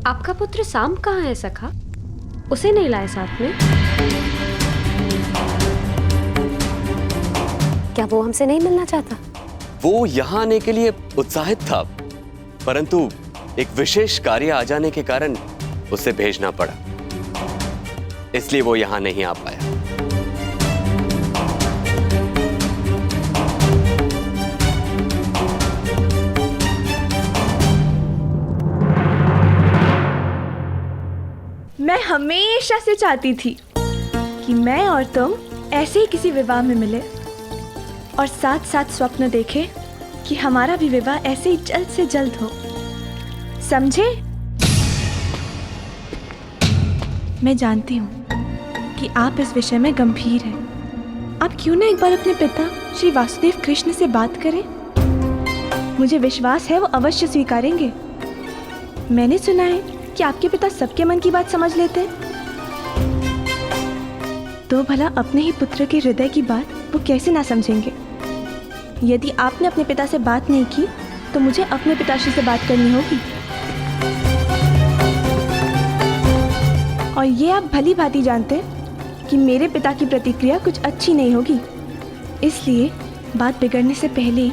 आपका पुत्र साम कहाँ है सखा? उसे नहीं लाए साथ में? क्या वो हमसे नहीं मिलना चाहता? वो यहाँ आने के लिए उत्साहित था, परंतु एक विशेष कार्य आ जाने के कारण उसे भेजना पड़ा, इसलिए वो यहाँ नहीं आ पाया। मैं हमेशा से चाहती थी कि मैं और तुम ऐसे ही किसी विवाह में मिले और साथ साथ स्वप्न देखें कि हमारा भी विवाह ऐसे ही जल्द से जल्द हो। समझे? मैं जानती हूँ कि आप इस विषय में गंभीर हैं। आप क्यों ना एक बार अपने पिता श्री वासुदेव कृष्ण से बात करें? मुझे विश्वास है वो अवश्य स्वीकारेंगे। मैंने सुना है कि आपके पिता सबके मन की बात समझ लेते हैं। तो भला अपने ही पुत्र के हृदय की बात वो कैसे ना समझेंगे? यदि आपने अपने पिता से बात नहीं की तो मुझे अपने पिताश्री से बात करनी होगी। और ये आप भली भांति जानते हैं कि मेरे पिता की प्रतिक्रिया कुछ अच्छी नहीं होगी, इसलिए बात बिगड़ने से पहले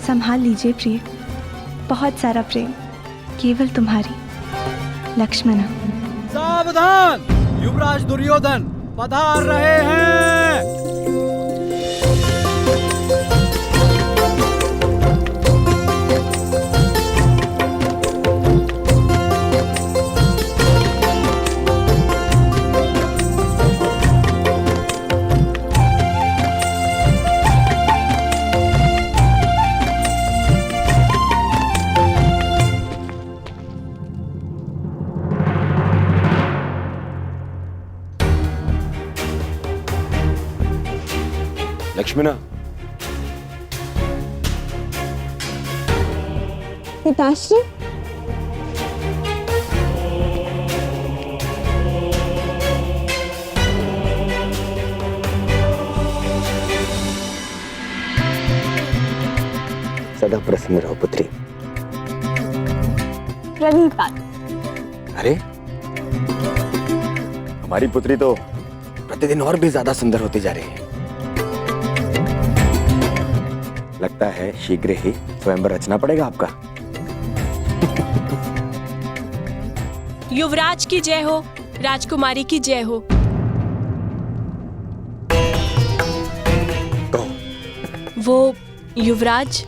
संभाल लीजिए प्रिय। बहुत सारा प्रेम, केवल तुम्हारी लक्ष्मणा। सावधान, युवराज दुर्योधन पधार रहे हैं। लक्ष्मणा, पिताश्री, सदा प्रसन्न रहो पुत्री। प्रणीपात। अरे, हमारी पुत्री तो प्रतिदिन और भी ज्यादा सुंदर होती जा रही है। लगता है शीघ्र ही स्वयंवर रचना पड़ेगा आपका। युवराज की जय हो, राजकुमारी की जय हो। वो युवराज,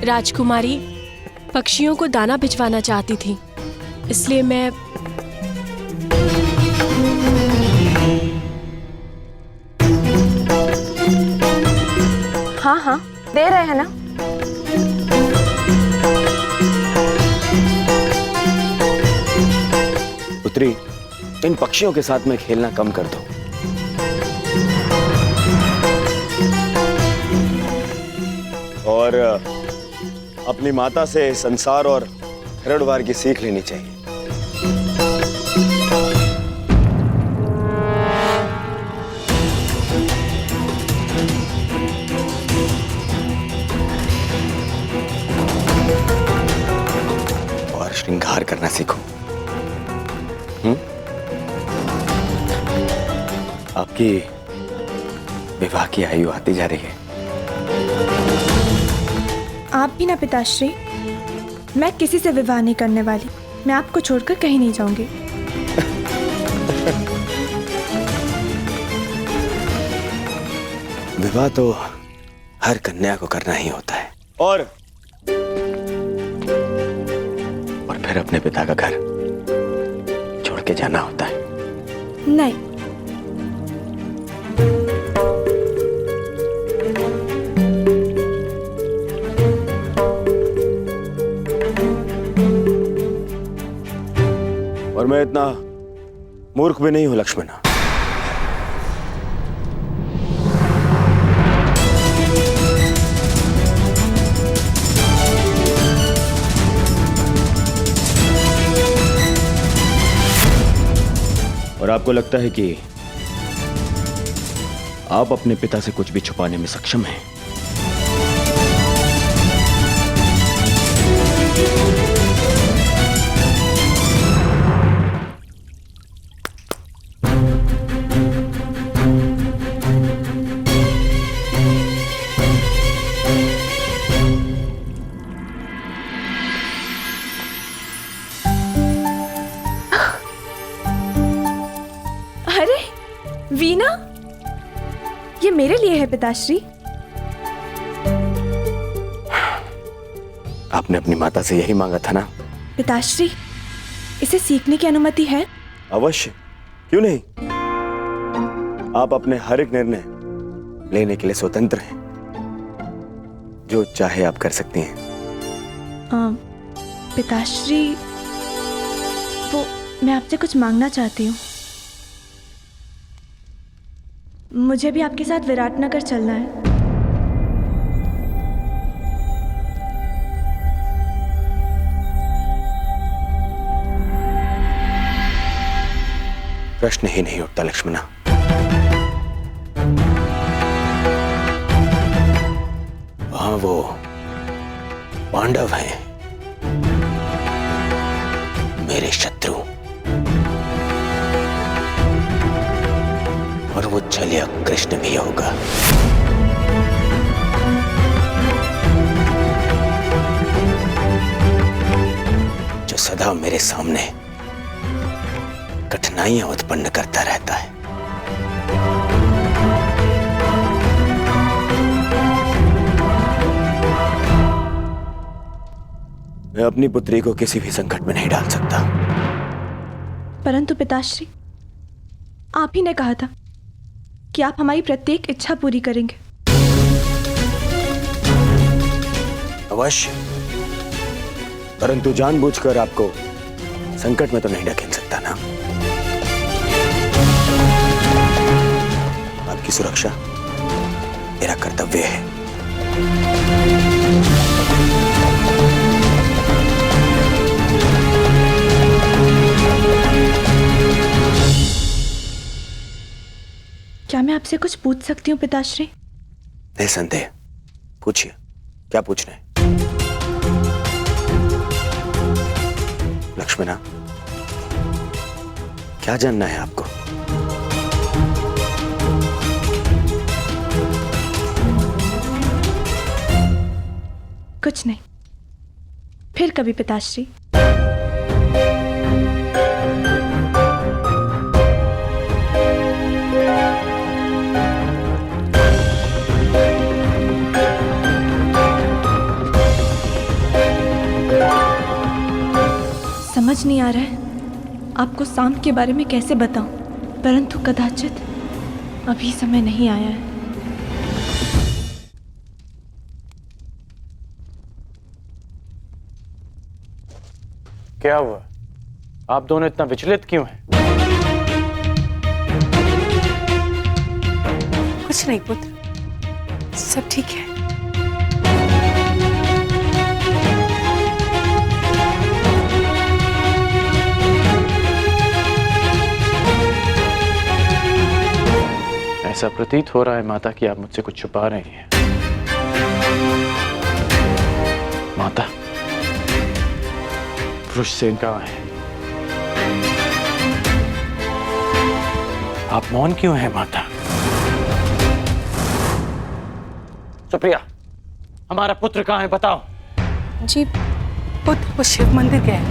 राजकुमारी पक्षियों को दाना भिजवाना चाहती थी, इसलिए मैं हाँ हाँ, दे रहे हैं ना। पुत्री, इन पक्षियों के साथ में खेलना कम कर दो। और अपनी माता से संसार और हरिद्वार की सीख लेनी चाहिए। और श्रृंगार करना सीखो। आपकी विवाह की आयु आती जा रही है। आप भी ना पिताश्री। मैं किसी से विवाह नहीं करने वाली। मैं आपको छोड़कर कहीं नहीं जाऊंगी। विवाह तो हर कन्या को करना ही होता है, और फिर अपने पिता का घर छोड़ के जाना होता है। नहीं, और मैं इतना मूर्ख भी नहीं हूं लक्ष्मणा। और आपको लगता है कि आप अपने पिता से कुछ भी छुपाने में सक्षम हैं? वीणा, ये मेरे लिए है पिताश्री। आपने अपनी माता से यही मांगा था ना? पिताश्री, इसे सीखने की अनुमति है? अवश्य, क्यों नहीं। आप अपने हर एक निर्णय लेने के लिए स्वतंत्र हैं। जो चाहे आप कर सकती हैं। पिताश्री, वो मैं आपसे कुछ मांगना चाहती हूँ। मुझे भी आपके साथ विराटनगर चलना है। प्रश्न ही नहीं उठता लक्ष्मणा। वहां वो पांडव हैं, मेरे शत्रु, और वो छलिया कृष्ण भी होगा। जो सदा मेरे सामने कठिनाइयां उत्पन्न करता रहता है। मैं अपनी पुत्री को किसी भी संकट में नहीं डाल सकता। परंतु पिताश्री, आप ही ने कहा था कि आप हमारी प्रत्येक इच्छा पूरी करेंगे। अवश्य, परंतु जानबूझकर आपको संकट में तो नहीं ढकेल सकता ना। आपकी सुरक्षा मेरा कर्तव्य है। क्या मैं आपसे कुछ पूछ सकती हूँ पिताश्री? निसंदेह, पूछिए, क्या पूछना है? लक्ष्मणा, क्या जानना है आपको? कुछ नहीं, फिर कभी पिताश्री। समझ नहीं आ रहा है आपको सांप के बारे में कैसे बताऊं, परंतु कदाचित अभी समय नहीं आया है। क्या हुआ? आप दोनों इतना विचलित क्यों हैं? कुछ नहीं पुत्र, सब ठीक है। ऐसा प्रतीत हो रहा है माता कि आप मुझसे कुछ छुपा रही हैं। माता, वृषसेन कहाँ है? आप मौन क्यों हैं माता? सुप्रिया, हमारा पुत्र कहाँ है, बताओ। जी पुत्र वो शिव मंदिर गए।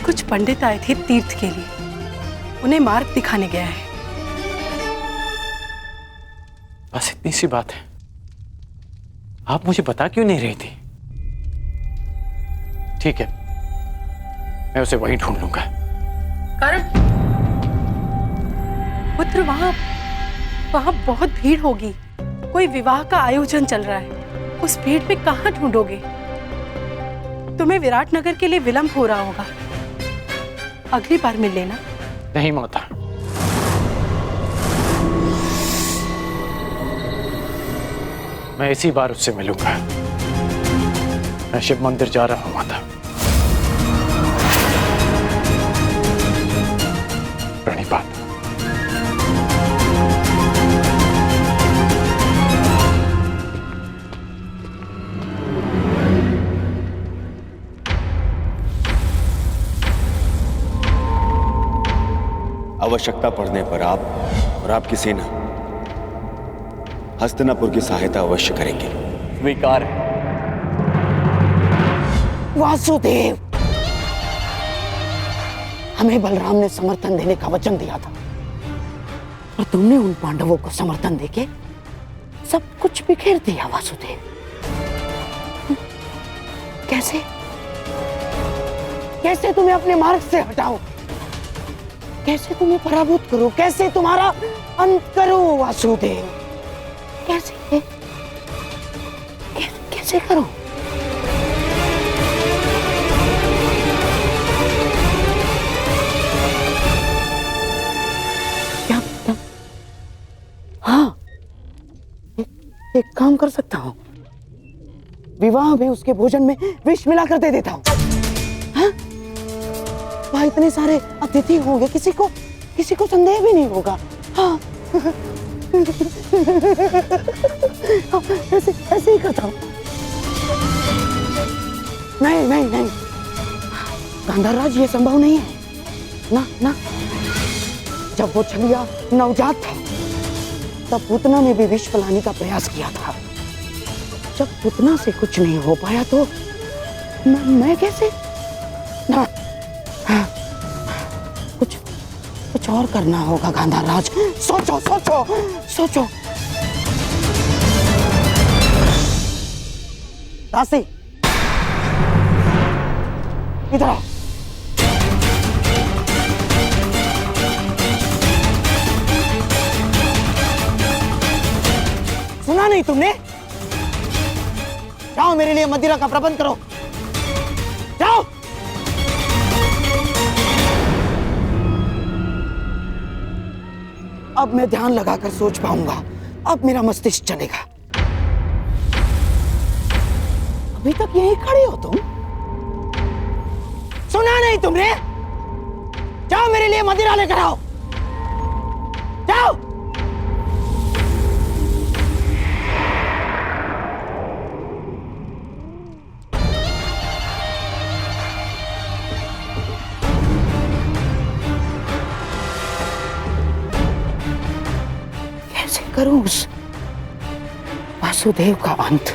कुछ पंडित आए थे तीर्थ के लिए, उन्हें मार्ग दिखाने गया है। बस इतनी सी बात है। आप मुझे बता क्यों नहीं रही थी? ठीक है, मैं उसे वहीं ढूंढ लूंगा। करण, पुत्र वहां बहुत भीड़ होगी। कोई विवाह का आयोजन चल रहा है। उस भीड़ में कहां ढूंढोगे? तुम्हें विराटनगर के लिए विलंब हो रहा होगा। अगली बार मिल लेना। नहीं माता, मैं इसी बार उससे मिलूंगा। मैं शिव मंदिर जा रहा हूं माता। प्रणिपात। आवश्यकता पड़ने पर आप और आपकी सेना हस्तिनापुर की सहायता अवश्य करेंगे। स्वीकार है। वासुदेव, हमें बलराम ने समर्थन देने का वचन दिया था और तुमने उन पांडवों को समर्थन देके सब कुछ बिखेर दिया वासुदेव। कैसे कैसे तुम्हें अपने मार्ग से हटाओ, कैसे तुम्हें पराभूत करूं, कैसे तुम्हारा अंत करूं वासुदेव, कैसे कैसे करूं? क्या हाँ, एक काम कर सकता हूं, विवाह में उसके भोजन में विष मिलाकर दे देता हूं। हाँ? वहां इतने सारे अतिथि होंगे, किसी को संदेह भी नहीं होगा। हाँ। ऐसे ही करता हूं। नहीं, गांधारराज, ये संभव नहीं है ना। जब वो छलिया नवजात था तब पूतना ने भी विष पिलाने का प्रयास किया था। जब पूतना से कुछ नहीं हो पाया तो मैं कैसे? ना, कुछ और करना होगा गांधारराज। सोचो। दासी, इधर आओ। सुना नहीं तुमने? जाओ, मेरे लिए मदिरा का प्रबंध करो, जाओ। अब मैं ध्यान लगाकर सोच पाऊंगा, अब मेरा मस्तिष्क चलेगा। अभी तक यहीं खड़े हो तुम? सुना नहीं तुमने? जाओ, मेरे लिए मदिरा लेकर आओ, जाओ। करूं उस वासुदेव का अंत?